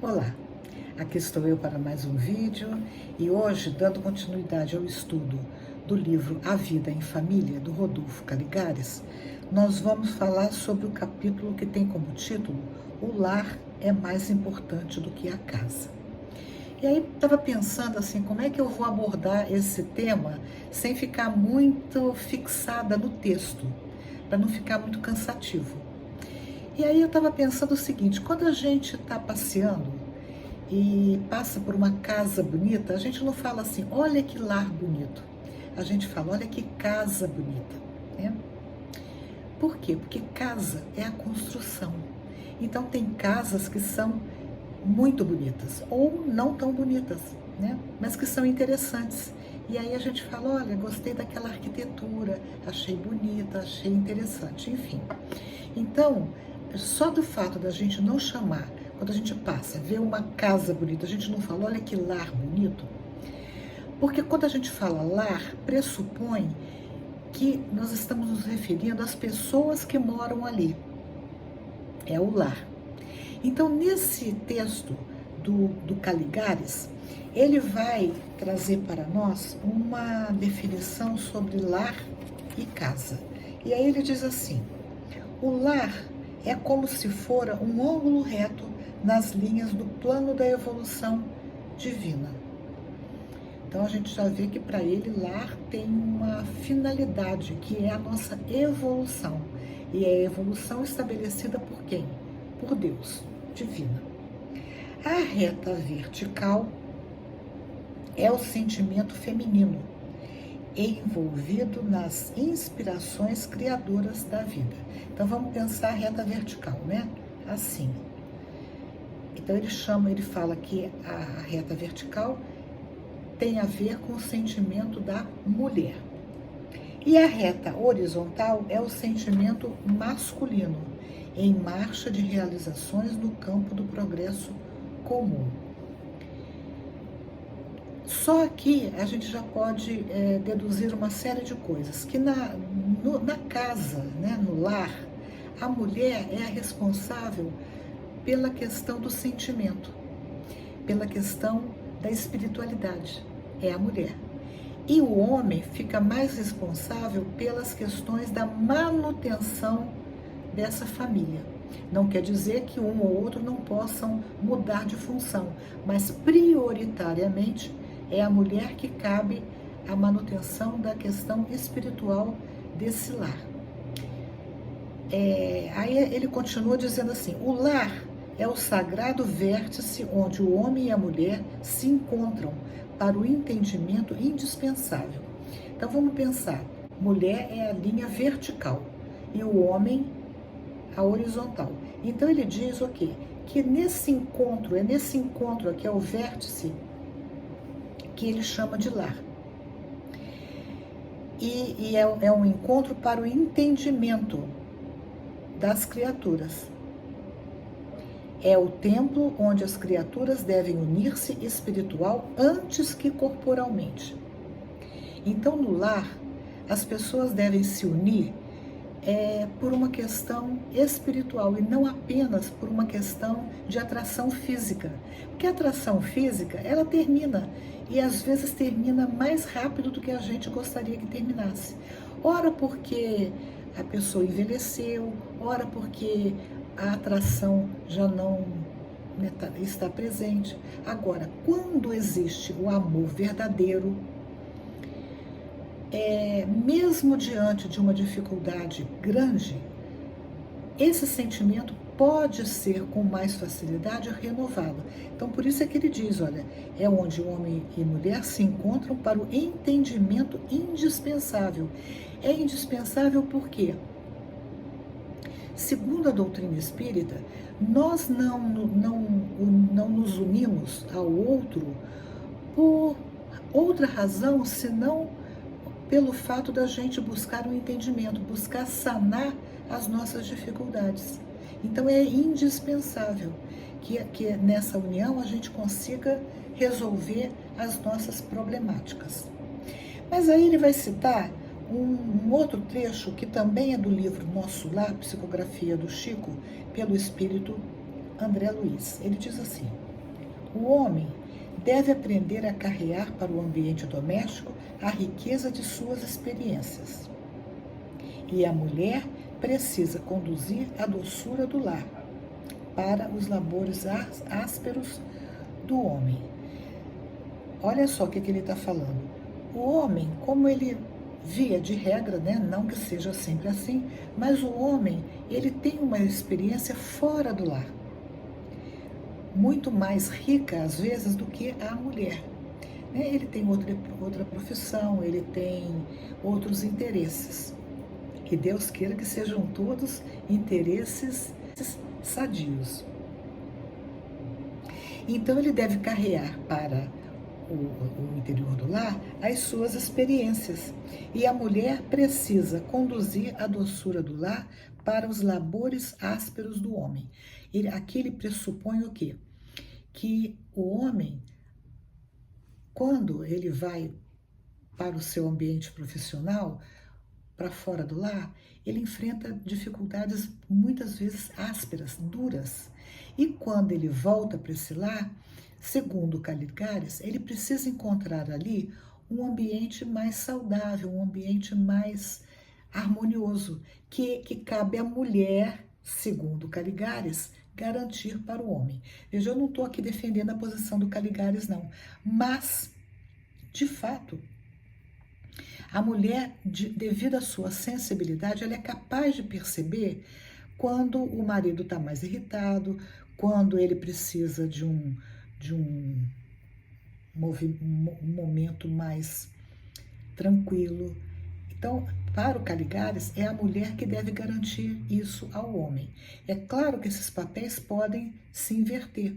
Olá, aqui estou eu para mais um vídeo e hoje, dando continuidade ao estudo do livro A Vida em Família, do Rodolfo Caligares, nós vamos falar sobre o capítulo que tem como título O Lar é mais importante do que a casa. E aí estava pensando assim, como é que eu vou abordar esse tema sem ficar muito fixada no texto, para não ficar muito cansativo. E aí eu estava pensando o seguinte, quando a gente está passeando e passa por uma casa bonita, a gente não fala assim, olha que lar bonito. A gente fala, olha que casa bonita, né? Por quê? Porque casa é a construção. Então tem casas que são muito bonitas ou não tão bonitas, né? Mas que são interessantes. E aí a gente fala, olha, gostei daquela arquitetura, achei bonita, achei interessante, enfim. Então, só do fato da gente não chamar, quando a gente passa, vê uma casa bonita, a gente não fala, olha que lar bonito, porque quando a gente fala lar, pressupõe que nós estamos nos referindo às pessoas que moram ali. É o lar. Então, nesse texto do Caligares, ele vai trazer para nós uma definição sobre lar e casa. E aí ele diz assim, o lar é como se fora um ângulo reto nas linhas do plano da evolução divina. Então a gente já vê que para ele lar tem uma finalidade, que é a nossa evolução. E é a evolução estabelecida por quem? Por Deus, divina. A reta vertical é o sentimento feminino, envolvido nas inspirações criadoras da vida. Então vamos pensar a reta vertical, né? Assim. Então ele fala que a reta vertical tem a ver com o sentimento da mulher. E a reta horizontal é o sentimento masculino, em marcha de realizações no campo do progresso comum. Só aqui a gente já pode deduzir uma série de coisas, que na casa, né, no lar, a mulher é a responsável pela questão do sentimento, pela questão da espiritualidade, é a mulher. E o homem fica mais responsável pelas questões da manutenção dessa família. Não quer dizer que um ou outro não possam mudar de função, mas prioritariamente é a mulher que cabe a manutenção da questão espiritual desse lar. Aí ele continua dizendo assim, o lar é o sagrado vértice onde o homem e a mulher se encontram para o entendimento indispensável. Então vamos pensar, mulher é a linha vertical e o homem a horizontal. Então ele diz o quê? Que nesse encontro, é nesse encontro que é o vértice que ele chama de lar. E é um encontro para o entendimento das criaturas. É o templo onde as criaturas devem unir-se espiritual antes que corporalmente. Então, no lar, as pessoas devem se unir por uma questão espiritual e não apenas por uma questão de atração física. Porque a atração física, ela termina, e às vezes termina mais rápido do que a gente gostaria que terminasse. Ora porque a pessoa envelheceu, ora porque a atração já não está presente. Agora, quando existe o amor verdadeiro, mesmo diante de uma dificuldade grande, esse sentimento pode ser com mais facilidade renovado. Então, por isso é que ele diz, olha, é onde homem e mulher se encontram para o entendimento indispensável. É indispensável porque, segundo a doutrina espírita, nós não nos unimos ao outro por outra razão, senão pelo fato da gente buscar um entendimento, buscar sanar as nossas dificuldades. Então é indispensável que nessa união a gente consiga resolver as nossas problemáticas. Mas aí ele vai citar um outro trecho que também é do livro Nosso Lar, Psicografia do Chico, pelo espírito André Luiz. Ele diz assim, O homem deve aprender a carrear para o ambiente doméstico a riqueza de suas experiências. E a mulher precisa conduzir a doçura do lar para os labores ásperos do homem. Olha só o que ele está falando. O homem, como ele, via de regra, né, não que seja sempre assim, mas o homem, ele tem uma experiência fora do lar, muito mais rica, às vezes, do que a mulher. Ele tem outra profissão, ele tem outros interesses. Que Deus queira que sejam todos interesses sadios. Então ele deve carregar para o interior do lar as suas experiências. E a mulher precisa conduzir a doçura do lar para os labores ásperos do homem. Aqui ele pressupõe o quê? Que o homem, quando ele vai para o seu ambiente profissional, para fora do lar, ele enfrenta dificuldades muitas vezes ásperas, duras. E quando ele volta para esse lar, segundo Caligares, ele precisa encontrar ali um ambiente mais saudável, um ambiente mais harmonioso, que cabe à mulher, segundo Caligares, garantir para o homem. Veja, eu não estou aqui defendendo a posição do Caligares, não, mas, de fato, a mulher, devido à sua sensibilidade, ela é capaz de perceber quando o marido está mais irritado, quando ele precisa de um momento mais tranquilo. Então, para o Caligares, é a mulher que deve garantir isso ao homem. É claro que esses papéis podem se inverter.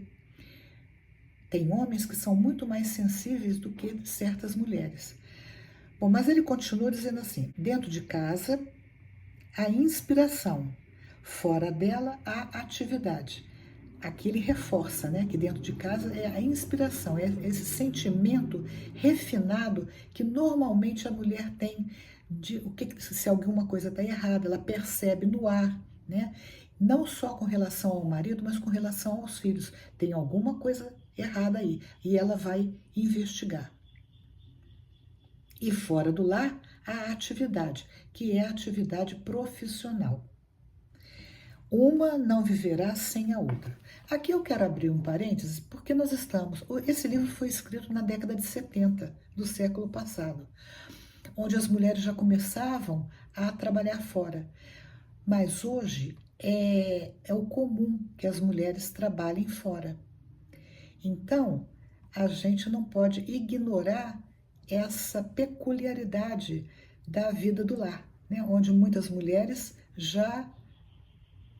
Tem homens que são muito mais sensíveis do que certas mulheres. Bom, mas ele continua dizendo assim: dentro de casa, a inspiração, fora dela, a atividade. Aqui ele reforça, né, que dentro de casa é a inspiração, é esse sentimento refinado que normalmente a mulher tem de se alguma coisa está errada, ela percebe no ar, né? Não só com relação ao marido, mas com relação aos filhos. Tem alguma coisa errada aí e ela vai investigar. E fora do lar, a atividade, que é a atividade profissional. Uma não viverá sem a outra. Aqui eu quero abrir um parênteses, porque esse livro foi escrito na década de 70 do século passado, onde as mulheres já começavam a trabalhar fora. Mas hoje é o comum que as mulheres trabalhem fora. Então, a gente não pode ignorar essa peculiaridade da vida do lar, né? Onde muitas mulheres já,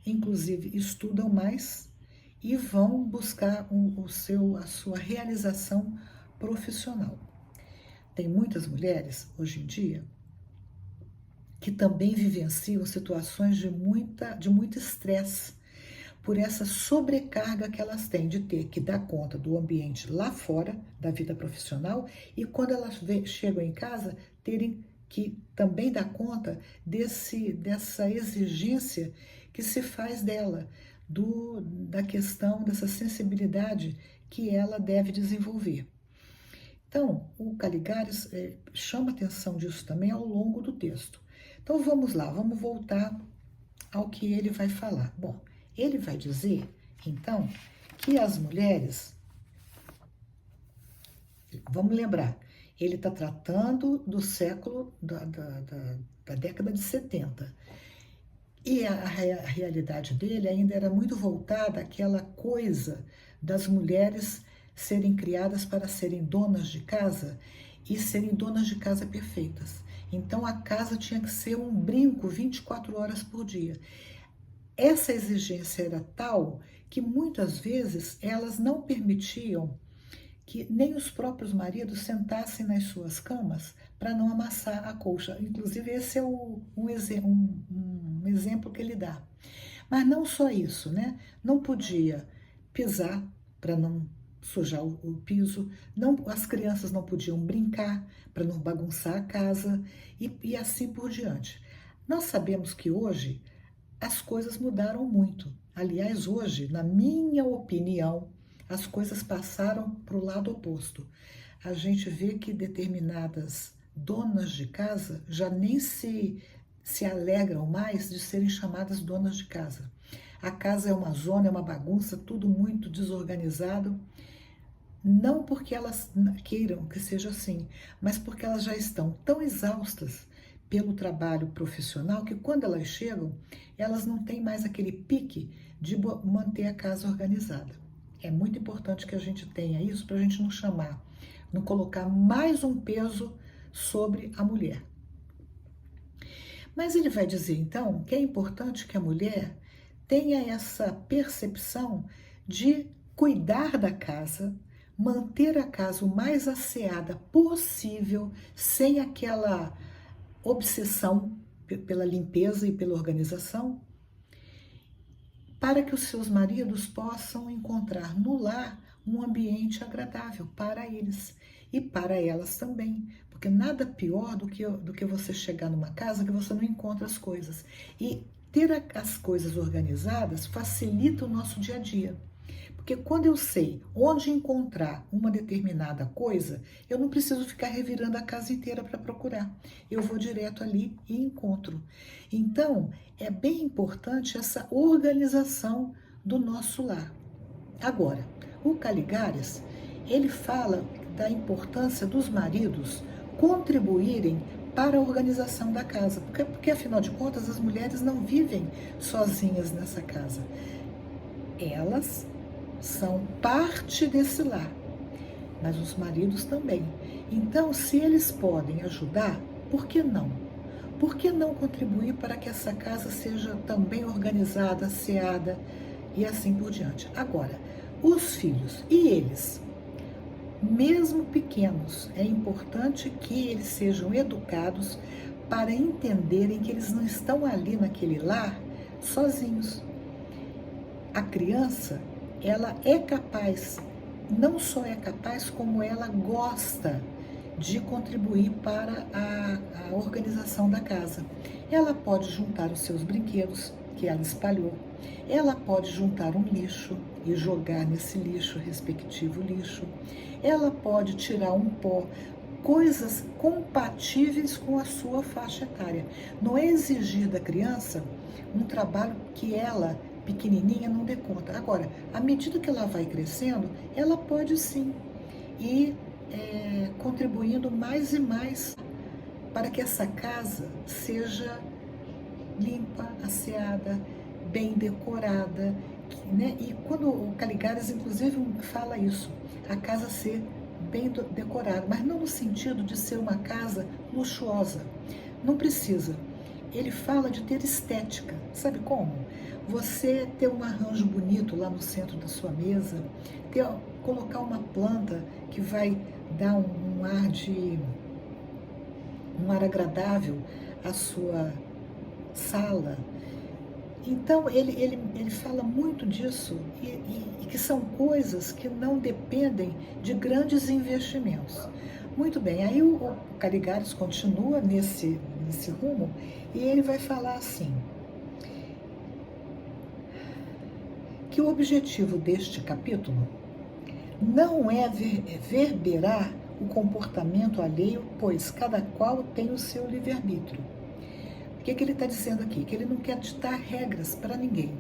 inclusive, estudam mais e vão buscar a sua realização profissional. Tem muitas mulheres, hoje em dia, que também vivenciam situações de muito estresse, por essa sobrecarga que elas têm de ter que dar conta do ambiente lá fora, da vida profissional, e quando elas chegam em casa, terem que também dar conta dessa exigência que se faz dela, da questão dessa sensibilidade que ela deve desenvolver. Então, o Caligares chama atenção disso também ao longo do texto. Então, vamos lá, vamos voltar ao que ele vai falar. Bom, ele vai dizer, então, que as mulheres, vamos lembrar, ele está tratando do século, da década de 70. E a realidade dele ainda era muito voltada àquela coisa das mulheres serem criadas para serem donas de casa e serem donas de casa perfeitas. Então, a casa tinha que ser um brinco 24 horas por dia. Essa exigência era tal que muitas vezes elas não permitiam que nem os próprios maridos sentassem nas suas camas para não amassar a colcha. Inclusive, esse é um exemplo que ele dá. Mas não só isso, né? Não podia pisar para não sujar o piso, as crianças não podiam brincar para não bagunçar a casa e assim por diante. Nós sabemos que hoje as coisas mudaram muito. Aliás, hoje, na minha opinião, as coisas passaram para o lado oposto. A gente vê que determinadas donas de casa já nem se alegram mais de serem chamadas donas de casa. A casa é uma zona, é uma bagunça, tudo muito desorganizado. Não porque elas queiram que seja assim, mas porque elas já estão tão exaustas pelo trabalho profissional que quando elas chegam, elas não têm mais aquele pique de manter a casa organizada. É muito importante que a gente tenha isso para a gente não chamar, não colocar mais um peso sobre a mulher. Mas ele vai dizer então que é importante que a mulher tenha essa percepção de cuidar da casa, manter a casa o mais asseada possível, sem aquela obsessão pela limpeza e pela organização, para que os seus maridos possam encontrar no lar um ambiente agradável para eles e para elas também, porque nada pior do que você chegar numa casa que você não encontra as coisas. E ter as coisas organizadas facilita o nosso dia a dia. Porque quando eu sei onde encontrar uma determinada coisa, eu não preciso ficar revirando a casa inteira para procurar. Eu vou direto ali e encontro. Então, é bem importante essa organização do nosso lar. Agora, o Caligares, ele fala da importância dos maridos contribuírem para a organização da casa, porque afinal de contas as mulheres não vivem sozinhas nessa casa. Elas são parte desse lar, mas os maridos também. Então, se eles podem ajudar, por que não? Por que não contribuir para que essa casa seja também organizada, asseada e assim por diante? Agora, os filhos, e eles? Mesmo pequenos, é importante que eles sejam educados para entenderem que eles não estão ali naquele lar sozinhos. A criança, ela é capaz, não só é capaz, como ela gosta de contribuir para a organização da casa. Ela pode juntar os seus brinquedos que ela espalhou, ela pode juntar um lixo e jogar nesse lixo, respectivo lixo, ela pode tirar um pó, coisas compatíveis com a sua faixa etária. Não é exigir da criança um trabalho que ela, pequenininha, não dê conta. Agora, à medida que ela vai crescendo, ela pode sim ir contribuindo mais e mais para que essa casa seja limpa, asseada, bem decorada, né? E quando o Caligares, inclusive, fala isso, a casa ser bem decorada, mas não no sentido de ser uma casa luxuosa. Não precisa. Ele fala de ter estética. Sabe como? Você ter um arranjo bonito lá no centro da sua mesa, colocar uma planta que vai dar um ar agradável à sua sala. Então, ele fala muito disso e que são coisas que não dependem de grandes investimentos. Muito bem, aí o Caligares continua nesse rumo e ele vai falar assim, que o objetivo deste capítulo não é verberar o comportamento alheio, pois cada qual tem o seu livre-arbítrio. O que ele está dizendo aqui? Que ele não quer ditar regras para ninguém.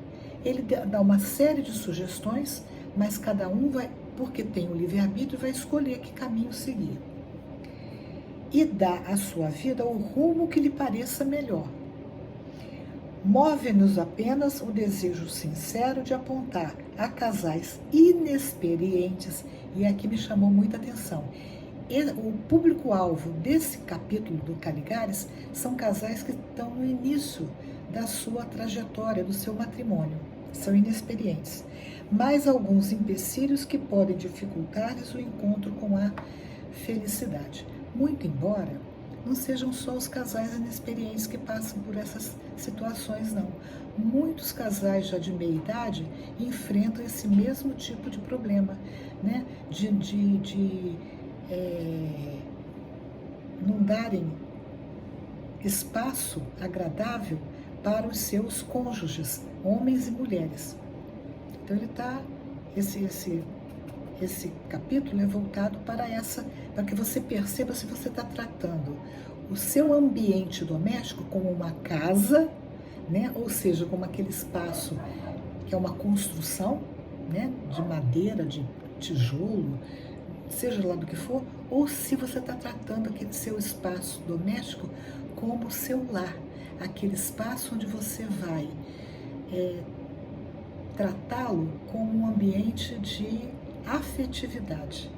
Ele dá uma série de sugestões, mas cada um vai, porque tem o livre-arbítrio, vai escolher que caminho seguir. E dá à sua vida o rumo que lhe pareça melhor. Move-nos apenas o desejo sincero de apontar a casais inexperientes, e aqui me chamou muita atenção. O público-alvo desse capítulo do Caligares são casais que estão no início da sua trajetória, do seu matrimônio, são inexperientes, mas alguns empecilhos que podem dificultar-lhes o encontro com a felicidade. Muito embora não sejam só os casais inexperientes que passam por essas situações, não. Muitos casais já de meia idade enfrentam esse mesmo tipo de problema, né? Não darem espaço agradável para os seus cônjuges, homens e mulheres. Então ele está, esse esse capítulo é voltado para que você perceba se você está tratando o seu ambiente doméstico como uma casa, né? Ou seja, como aquele espaço que é uma construção, né? De madeira, de tijolo, seja lá do que for, ou se você está tratando aquele seu espaço doméstico como o seu lar, aquele espaço onde você vai tratá-lo como um ambiente de afetividade,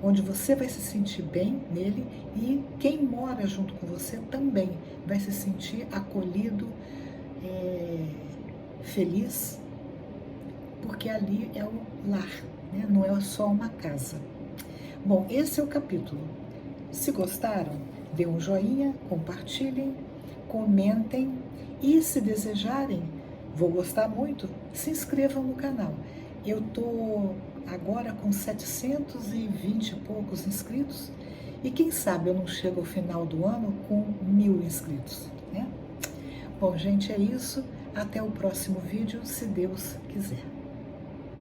onde você vai se sentir bem nele e quem mora junto com você também vai se sentir acolhido, feliz, porque ali é o lar, né? Não é só uma casa. Bom, esse é o capítulo. Se gostaram, dê um joinha, compartilhem, comentem e, se desejarem, vou gostar muito, se inscrevam no canal. Eu estou agora com 720 e poucos inscritos e quem sabe eu não chego ao final do ano com 1000 inscritos, né? Bom, gente, é isso. Até o próximo vídeo, se Deus quiser.